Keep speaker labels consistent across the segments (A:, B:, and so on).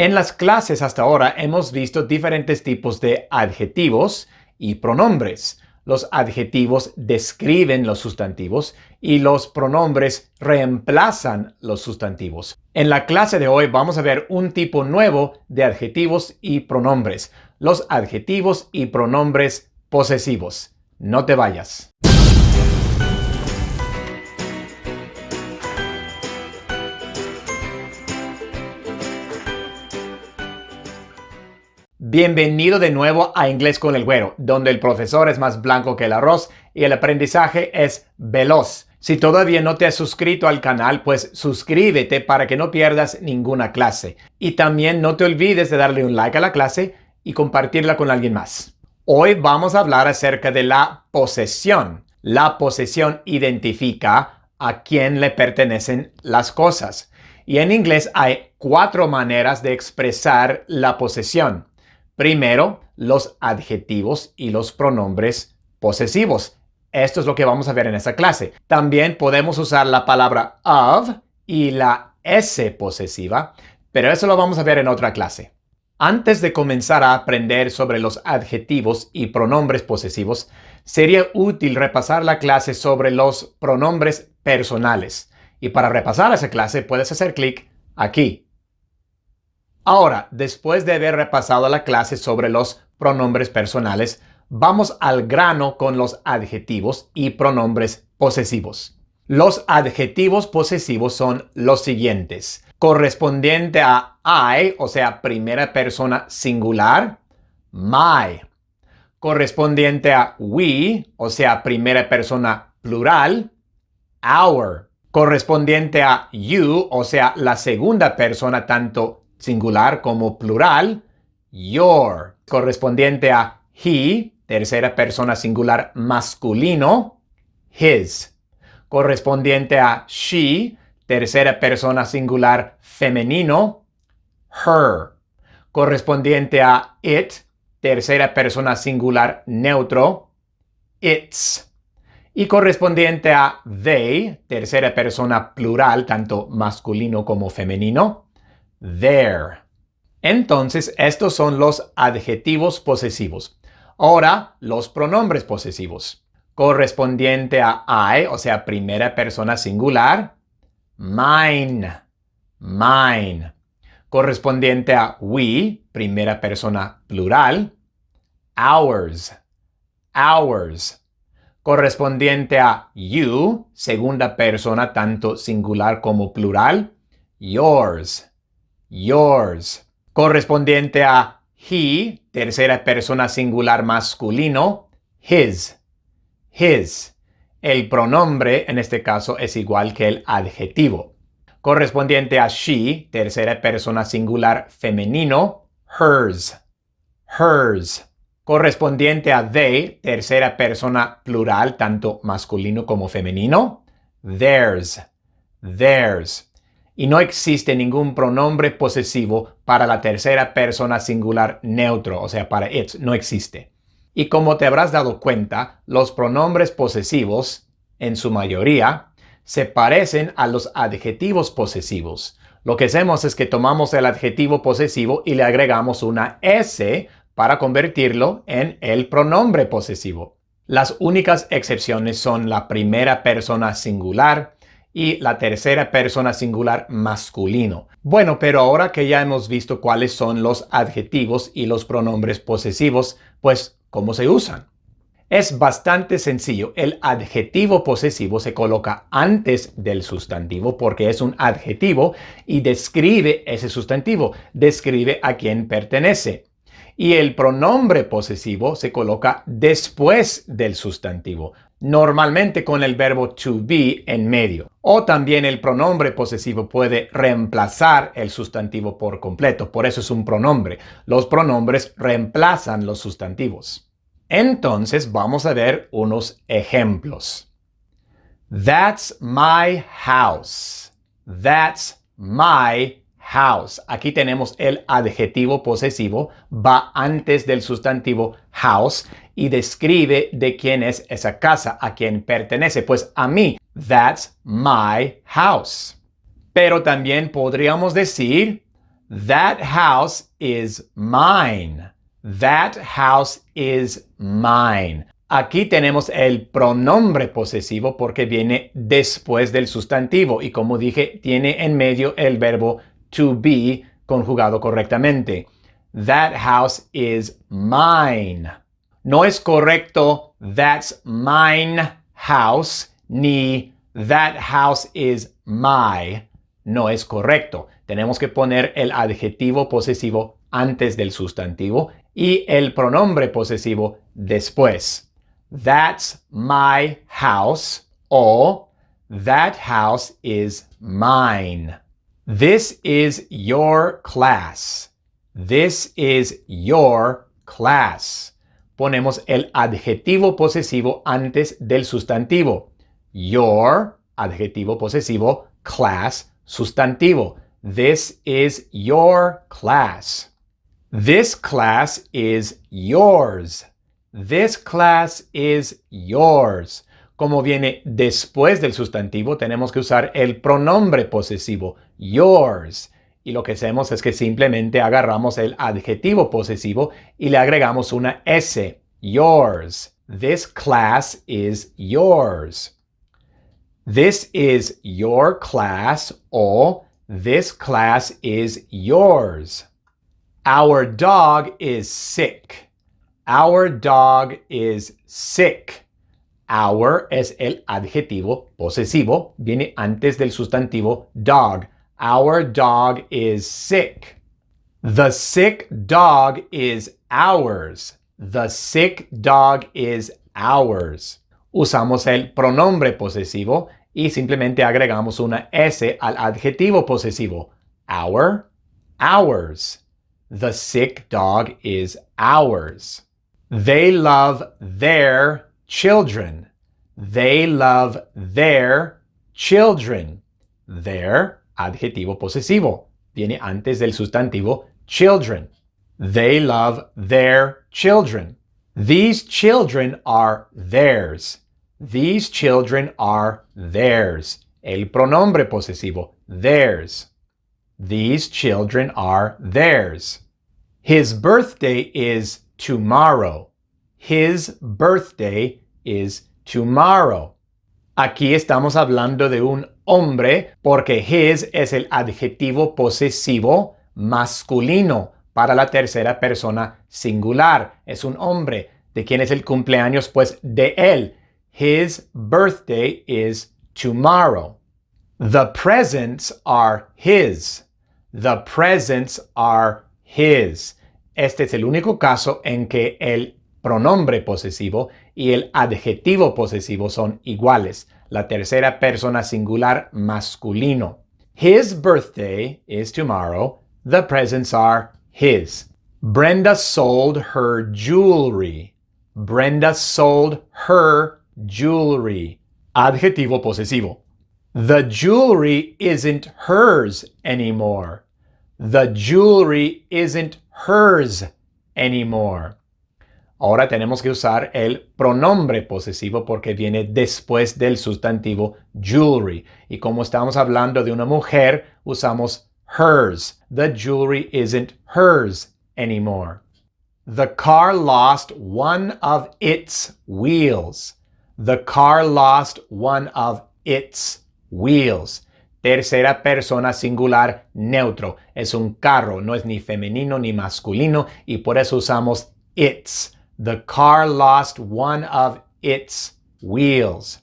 A: En las clases hasta ahora hemos visto diferentes tipos de adjetivos y pronombres. Los adjetivos describen los sustantivos y los pronombres reemplazan los sustantivos. En la clase de hoy vamos a ver un tipo nuevo de adjetivos y pronombres, los adjetivos y pronombres posesivos. No te vayas. Bienvenido de nuevo a Inglés con el Güero, donde el profesor es más blanco que el arroz y el aprendizaje es veloz. Si todavía no te has suscrito al canal, pues suscríbete para que no pierdas ninguna clase. Y también no te olvides de darle un like a la clase y compartirla con alguien más. Hoy vamos a hablar acerca de la posesión. La posesión identifica a quién le pertenecen las cosas. Y en inglés hay 4 maneras de expresar la posesión. Primero, los adjetivos y los pronombres posesivos. Esto es lo que vamos a ver en esta clase. También podemos usar la palabra of y la S posesiva, pero eso lo vamos a ver en otra clase. Antes de comenzar a aprender sobre los adjetivos y pronombres posesivos, sería útil repasar la clase sobre los pronombres personales. Y para repasar esa clase puedes hacer clic aquí. Ahora, después de haber repasado la clase sobre los pronombres personales, vamos al grano con los adjetivos y pronombres posesivos. Los adjetivos posesivos son los siguientes. Correspondiente a I, o sea, primera persona singular, my. Correspondiente a we, o sea, primera persona plural, our. Correspondiente a you, o sea, la segunda persona tanto singular como plural, your. Correspondiente a he, tercera persona singular masculino, his. Correspondiente a she, tercera persona singular femenino, her. Correspondiente a it, tercera persona singular neutro, its. Y correspondiente a they, tercera persona plural, tanto masculino como femenino, their. Entonces, estos son los adjetivos posesivos. Ahora, los pronombres posesivos. Correspondiente a I, o sea, primera persona singular, mine, mine. Correspondiente a we, primera persona plural, ours, ours. Correspondiente a you, segunda persona tanto singular como plural, yours, yours. Correspondiente a he, tercera persona singular masculino, his, his. El pronombre en este caso es igual que el adjetivo. Correspondiente a she, tercera persona singular femenino, hers, hers. Correspondiente a they, tercera persona plural, tanto masculino como femenino, theirs, theirs. Y no existe ningún pronombre posesivo para la tercera persona singular neutro, o sea, para it, no existe. Y como te habrás dado cuenta, los pronombres posesivos, en su mayoría, se parecen a los adjetivos posesivos. Lo que hacemos es que tomamos el adjetivo posesivo y le agregamos una S para convertirlo en el pronombre posesivo. Las únicas excepciones son la primera persona singular y la tercera persona singular masculino. Bueno, pero ahora que ya hemos visto cuáles son los adjetivos y los pronombres posesivos, pues, ¿cómo se usan? Es bastante sencillo. El adjetivo posesivo se coloca antes del sustantivo porque es un adjetivo y describe ese sustantivo, describe a quién pertenece. Y el pronombre posesivo se coloca después del sustantivo, normalmente con el verbo to be en medio. O también el pronombre posesivo puede reemplazar el sustantivo por completo, por eso es un pronombre. Los pronombres reemplazan los sustantivos. Entonces vamos a ver unos ejemplos. That's my house. That's my house. Aquí tenemos el adjetivo posesivo, va antes del sustantivo house y describe de quién es esa casa, a quién pertenece. Pues a mí, that's my house. Pero también podríamos decir, That house is mine. That house is mine. Aquí tenemos el pronombre posesivo porque viene después del sustantivo y como dije, tiene en medio el verbo to be conjugado correctamente. That house is mine. No es correcto that's mine house ni that house is my. No es correcto. Tenemos que poner el adjetivo posesivo antes del sustantivo y el pronombre posesivo después. That's my house o that house is mine. This is your class. This is your class. Ponemos el adjetivo posesivo antes del sustantivo. Your, adjetivo posesivo, class, sustantivo. This is your class. This class is yours. This class is yours. Como viene después del sustantivo, tenemos que usar el pronombre posesivo, yours. Y lo que hacemos es que simplemente agarramos el adjetivo posesivo y le agregamos una S, yours. This class is yours. This is your class o this class is yours. Our dog is sick. Our dog is sick. Our es el adjetivo posesivo, viene antes del sustantivo dog. Our dog is sick. The sick dog is ours. The sick dog is ours. Usamos el pronombre posesivo y simplemente agregamos una S al adjetivo posesivo. Our, ours. The sick dog is ours. They love their children. They love their children. Their, adjetivo posesivo, viene antes del sustantivo children. They love their children. These children are theirs. These children are theirs. El pronombre posesivo, theirs. These children are theirs. His birthday is tomorrow. His birthday is tomorrow. Aquí estamos hablando de un hombre porque his es el adjetivo posesivo masculino para la tercera persona singular. Es un hombre. ¿De quién es el cumpleaños? Pues de él. His birthday is tomorrow. The presents are his. The presents are his. Este es el único caso en que el pronombre posesivo y el adjetivo posesivo son iguales. La tercera persona singular masculino. His birthday is tomorrow. The presents are his. Brenda sold her jewelry. Brenda sold her jewelry. Adjetivo posesivo. The jewelry isn't hers anymore. The jewelry isn't hers anymore. Ahora tenemos que usar el pronombre posesivo porque viene después del sustantivo jewelry. Y como estamos hablando de una mujer, usamos hers. The jewelry isn't hers anymore. The car lost one of its wheels. The car lost one of its wheels. Tercera persona singular neutro. Es un carro, no es ni femenino ni masculino y por eso usamos its. The car lost one of its wheels.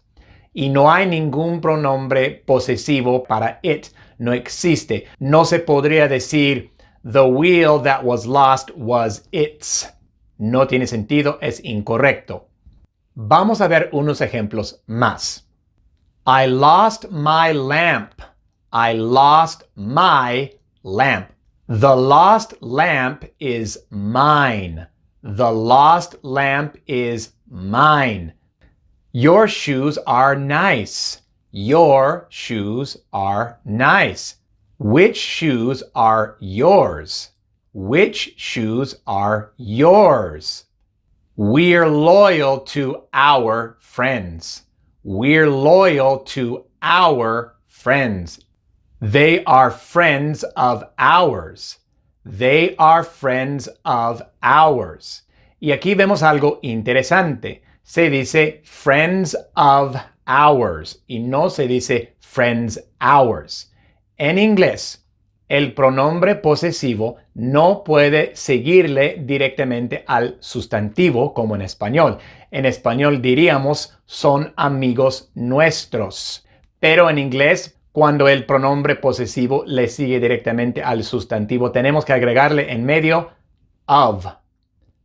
A: Y no hay ningún pronombre posesivo para it. No existe. No se podría decir the wheel that was lost was its. No tiene sentido, es incorrecto. Vamos a ver unos ejemplos más. I lost my lamp. I lost my lamp. The lost lamp is mine. The lost lamp is mine. Your shoes are nice. Your shoes are nice. Which shoes are yours? Which shoes are yours? We're loyal to our friends. We're loyal to our friends. They are friends of ours. They are friends of ours. Y aquí vemos algo interesante. Se dice friends of ours y no se dice friends ours. En inglés, el pronombre posesivo no puede seguirle directamente al sustantivo como en español. En español diríamos son amigos nuestros. Pero en inglés, cuando el pronombre posesivo le sigue directamente al sustantivo, tenemos que agregarle en medio of.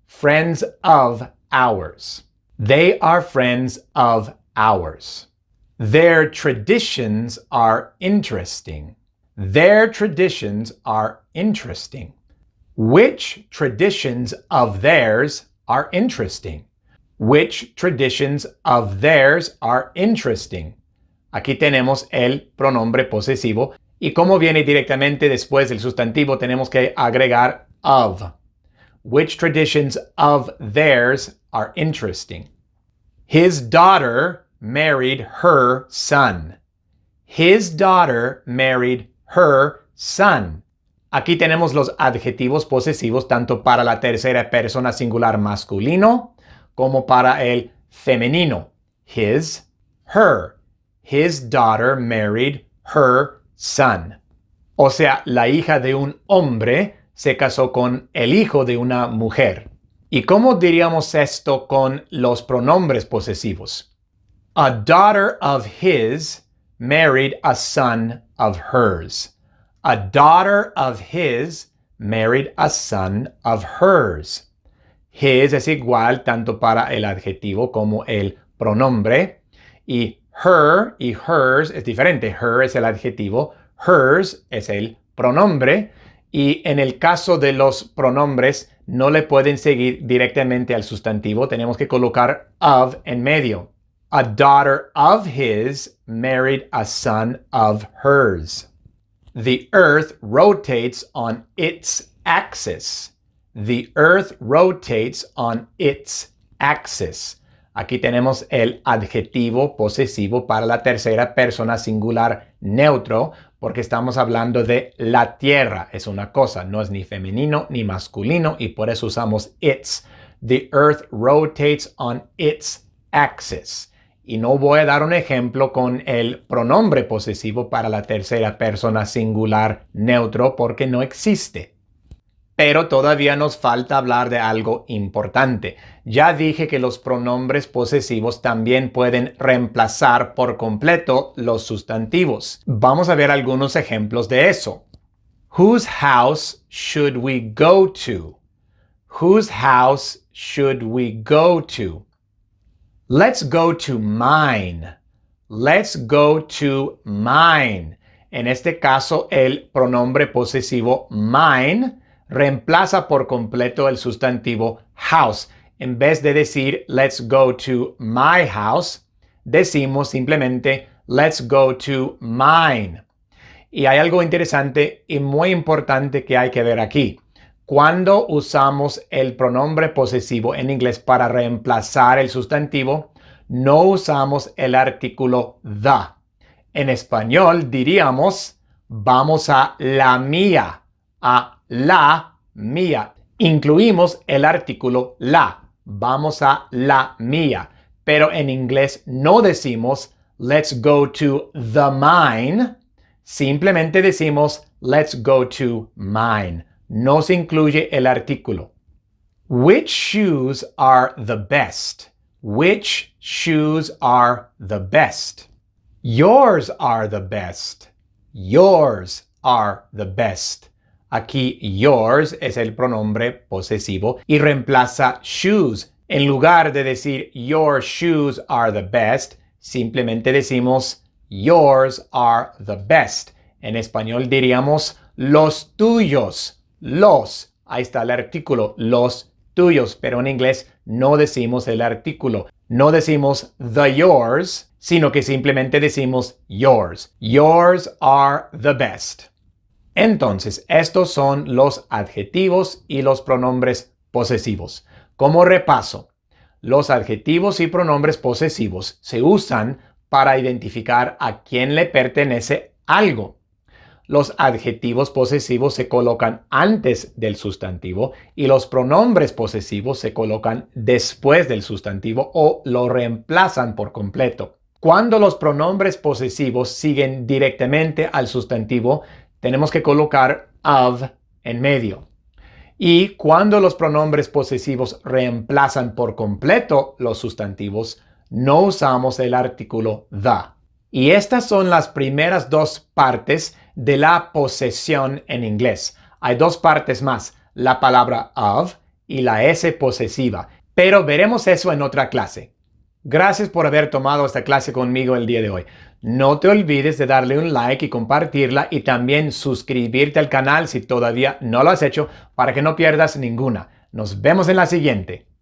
A: Friends of ours. They are friends of ours. Their traditions are interesting. Their traditions are interesting. Which traditions of theirs are interesting? Which traditions of theirs are interesting? Aquí tenemos el pronombre posesivo y como viene directamente después del sustantivo tenemos que agregar of. Which traditions of theirs are interesting? His daughter married her son. His daughter married her son. Aquí tenemos los adjetivos posesivos tanto para la tercera persona singular masculino como para el femenino. His, her. His daughter married her son. O sea, la hija de un hombre se casó con el hijo de una mujer. ¿Y cómo diríamos esto con los pronombres posesivos? A daughter of his married a son of hers. A daughter of his married a son of hers. His es igual tanto para el adjetivo como el pronombre. Y her y hers es diferente. Her es el adjetivo, hers es el pronombre. Y en el caso de los pronombres, no le pueden seguir directamente al sustantivo. Tenemos que colocar of en medio. A daughter of his married a son of hers. The earth rotates on its axis. The earth rotates on its axis. Aquí tenemos el adjetivo posesivo para la tercera persona singular neutro porque estamos hablando de la tierra. Es una cosa, no es ni femenino ni masculino y por eso usamos its. The earth rotates on its axis. Y no voy a dar un ejemplo con el pronombre posesivo para la tercera persona singular neutro porque no existe. Pero todavía nos falta hablar de algo importante. Ya dije que los pronombres posesivos también pueden reemplazar por completo los sustantivos. Vamos a ver algunos ejemplos de eso. Whose house should we go to? Whose house should we go to? Let's go to mine. Let's go to mine. En este caso, el pronombre posesivo mine reemplaza por completo el sustantivo house. En vez de decir let's go to my house, decimos simplemente let's go to mine. Y hay algo interesante y muy importante que hay que ver aquí. Cuando usamos el pronombre posesivo en inglés para reemplazar el sustantivo, no usamos el artículo the. En español diríamos vamos a la mía, a la mía. Incluimos el artículo la. Vamos a la mía. Pero en inglés no decimos let's go to the mine. Simplemente decimos let's go to mine. No se incluye el artículo. Which shoes are the best? Which shoes are the best? Yours are the best. Yours are the best. Aquí yours es el pronombre posesivo y reemplaza shoes. En lugar de decir your shoes are the best, simplemente decimos yours are the best. En español diríamos los tuyos. Los. Ahí está el artículo. Los tuyos. Pero en inglés no decimos el artículo. No decimos the yours, sino que simplemente decimos yours. Yours are the best. Entonces, estos son los adjetivos y los pronombres posesivos. Como repaso, los adjetivos y pronombres posesivos se usan para identificar a quién le pertenece algo. los adjetivos posesivos se colocan antes del sustantivo y los pronombres posesivos se colocan después del sustantivo o lo reemplazan por completo. Cuando los pronombres posesivos siguen directamente al sustantivo, tenemos que colocar of en medio. Y cuando los pronombres posesivos reemplazan por completo los sustantivos, no usamos el artículo the. Y estas son las primeras dos partes de la posesión en inglés. Hay dos partes más, la palabra of y la S posesiva, pero veremos eso en otra clase. Gracias por haber tomado esta clase conmigo el día de hoy. No te olvides de darle un like y compartirla y también suscribirte al canal si todavía no lo has hecho para que no pierdas ninguna. Nos vemos en la siguiente.